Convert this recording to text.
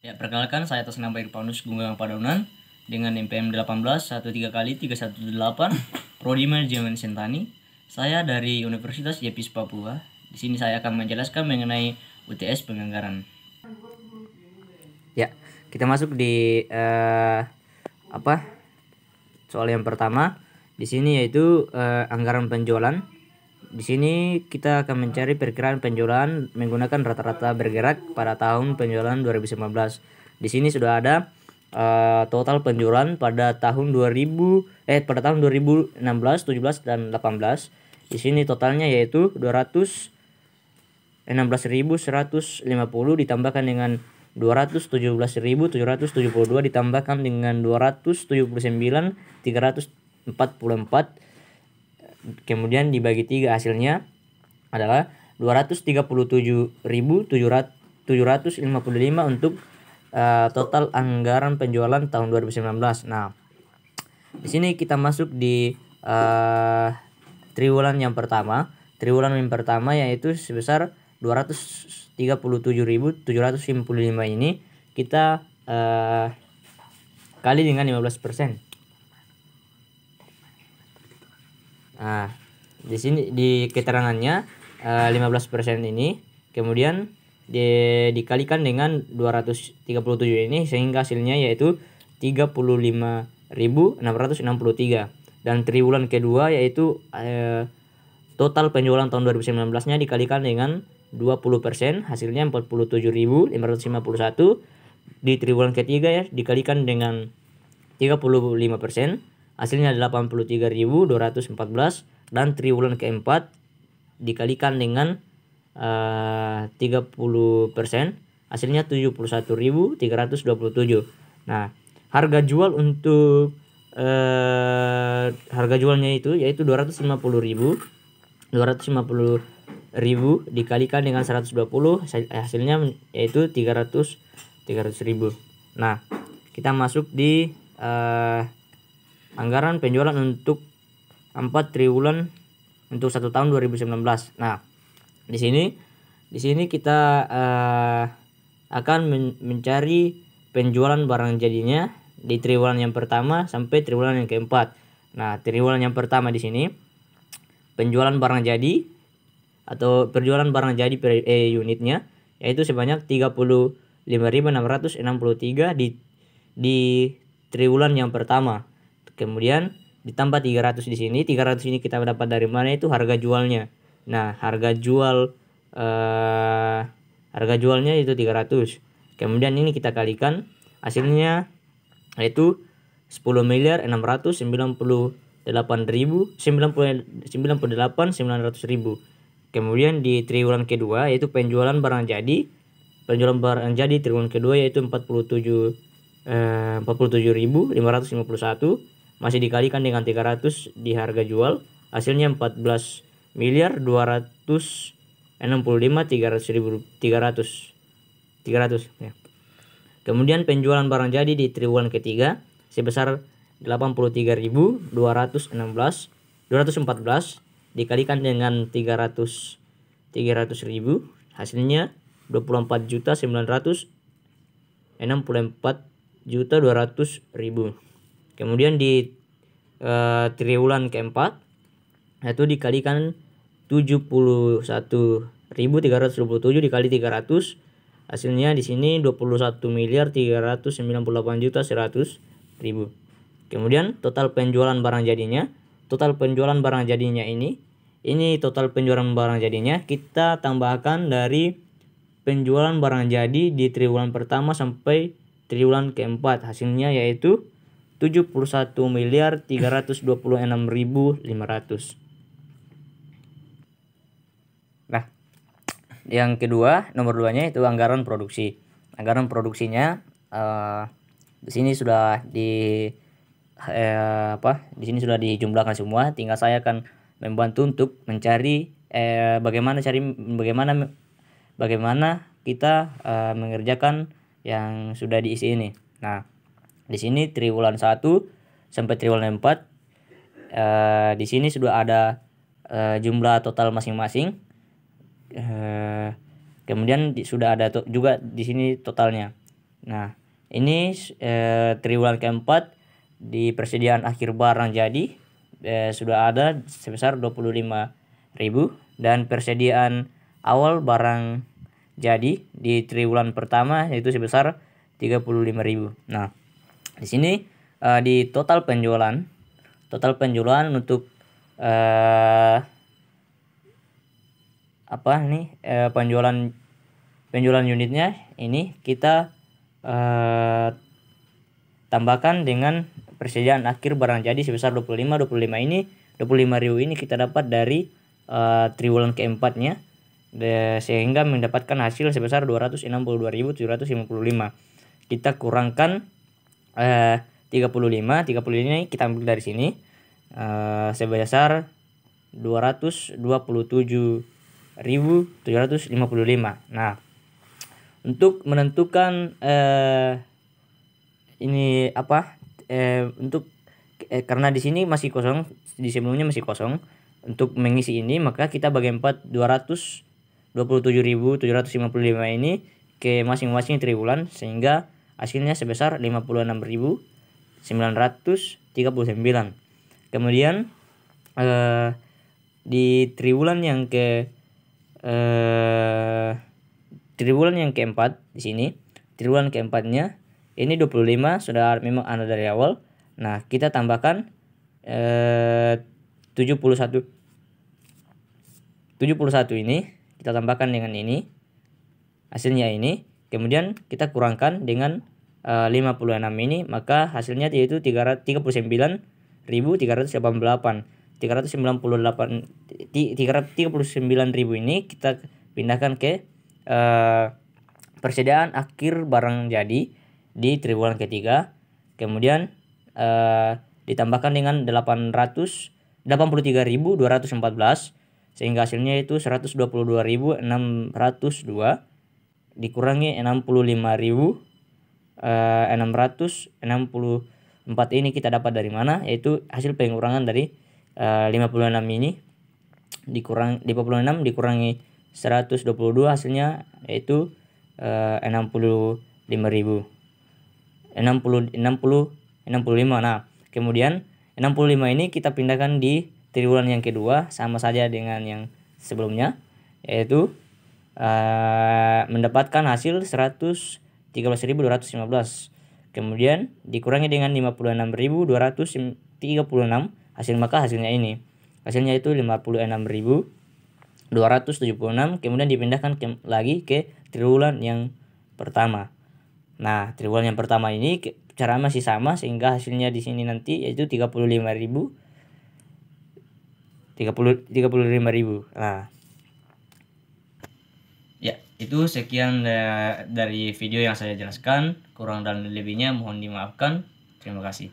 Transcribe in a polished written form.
Ya, perkenalkan saya atas nama Irfanus Gunggang Padunan dengan NPM 18 kali 318 Prodi Manajemen Sentani. Saya dari Universitas Yepis Papua. Di sini saya akan menjelaskan mengenai UTS penganggaran. Ya, kita masuk di soal yang pertama di sini, yaitu anggaran penjualan. Di sini kita akan mencari perkiraan penjualan menggunakan rata-rata bergerak pada tahun penjualan 2019. Di sini sudah ada total penjualan pada tahun 2016, 17 dan 18. Di sini totalnya yaitu 216.150 ditambahkan dengan 217.772 ditambahkan dengan 279.344, kemudian dibagi 3, hasilnya adalah 237.755 untuk total anggaran penjualan tahun 2019. Nah, di sini kita masuk di triwulan yang pertama. Triwulan yang pertama yaitu sebesar 237.755 ini kita kali dengan 15%. Nah, di sini di keterangannya 15% ini kemudian dikalikan dengan 237 ini sehingga hasilnya yaitu 35.663. Dan triwulan kedua yaitu total penjualan tahun 2019-nya dikalikan dengan 20%, hasilnya 47.551. Di triwulan ketiga ya dikalikan dengan 35%, hasilnya 83.214. Dan triwulan keempat dikalikan dengan 30%, hasilnya 71.327. Nah, harga jual untuk harga jualnya itu yaitu 250.000 dikalikan dengan 120, hasilnya yaitu 300.000. Nah, kita masuk di anggaran penjualan untuk 4 triwulan untuk 1 tahun 2019. Nah, di sini kita akan mencari penjualan barang jadinya di triwulan yang pertama sampai triwulan yang keempat. Nah, triwulan yang pertama di sini penjualan barang jadi atau penjualan barang jadi per unitnya yaitu sebanyak 35.663 di triwulan yang pertama. Kemudian ditambah 300 di sini. 300 ini kita dapat dari mana? Itu harga jualnya. Nah, harga jualnya itu 300. Kemudian ini kita kalikan, hasilnya yaitu 10.698.900.000. Kemudian di triwulan kedua yaitu penjualan barang jadi. Penjualan barang jadi triwulan kedua yaitu 47.551, masih dikalikan dengan 300 di harga jual, hasilnya 14.265.300 ya. Kemudian penjualan barang jadi di triwulan ketiga sebesar 83.214 dikalikan dengan 300.000, hasilnya 24.964.200.000. Kemudian di triwulan keempat itu dikalikan 71.327 dikali 300, hasilnya di sini 21.398.100.000. Kemudian total penjualan barang jadinya, total penjualan barang jadinya ini total penjualan barang jadinya kita tambahkan dari penjualan barang jadi di triwulan pertama sampai triwulan keempat, hasilnya yaitu 71.326.500. Nah, yang kedua, nomor 2-nya itu anggaran produksi. Anggaran produksinya di sini sudah di sini sudah dijumlahkan semua. Tinggal saya akan membantu untuk mencari bagaimana kita mengerjakan yang sudah diisi ini. Nah, di sini triwulan 1 sampai triwulan 4 di sini sudah ada jumlah total masing-masing. Kemudian sudah ada juga di sini totalnya. Nah, ini triwulan keempat di persediaan akhir barang jadi sudah ada sebesar 25.000, dan persediaan awal barang jadi di triwulan pertama yaitu sebesar 35.000. Nah, di sini di total penjualan untuk penjualan unitnya ini kita tambahkan dengan persediaan akhir barang jadi sebesar 25 ini 25.000 ini kita dapat dari triwulan keempatnya, sehingga mendapatkan hasil sebesar 262.755. Kita kurangkan 35 ini kita ambil dari sini sebesar 227.755. Nah, untuk menentukan ini untuk karena di sini masih kosong, di sebelumnya masih kosong, untuk mengisi ini maka kita bagi 4 227.755 ini ke masing-masing triwulan, sehingga hasilnya sebesar 56.939. Kemudian di triwulan yang keempat, di sini triwulan keempatnya ini 25 sudah memang ada dari awal. Nah, kita tambahkan 71 ini kita tambahkan dengan ini, hasilnya ini. Kemudian kita kurangkan dengan 56 ini, maka hasilnya yaitu 39.398. 39.000 ini kita pindahkan ke persediaan akhir barang jadi di triwulan ketiga. Kemudian ditambahkan dengan 83.214, sehingga hasilnya itu 122.602 dikurangi 65.664 ini kita dapat dari mana, yaitu hasil pengurangan dari 56 ini dikurangi 122, hasilnya yaitu 65.000. Nah, kemudian 65 ini kita pindahkan di triwulan yang kedua, sama saja dengan yang sebelumnya, yaitu mendapatkan hasil 113.215. Kemudian dikurangi dengan 56.236 hasil, maka hasilnya ini. Hasilnya itu 56.276. Kemudian dipindahkan lagi ke triwulan yang pertama. Nah, triwulan yang pertama ini cara masih sama, sehingga hasilnya di sini nanti yaitu 35.000. Nah, Ya, itu sekian dari video yang saya jelaskan. Kurang dan lebihnya mohon dimaafkan. Terima kasih.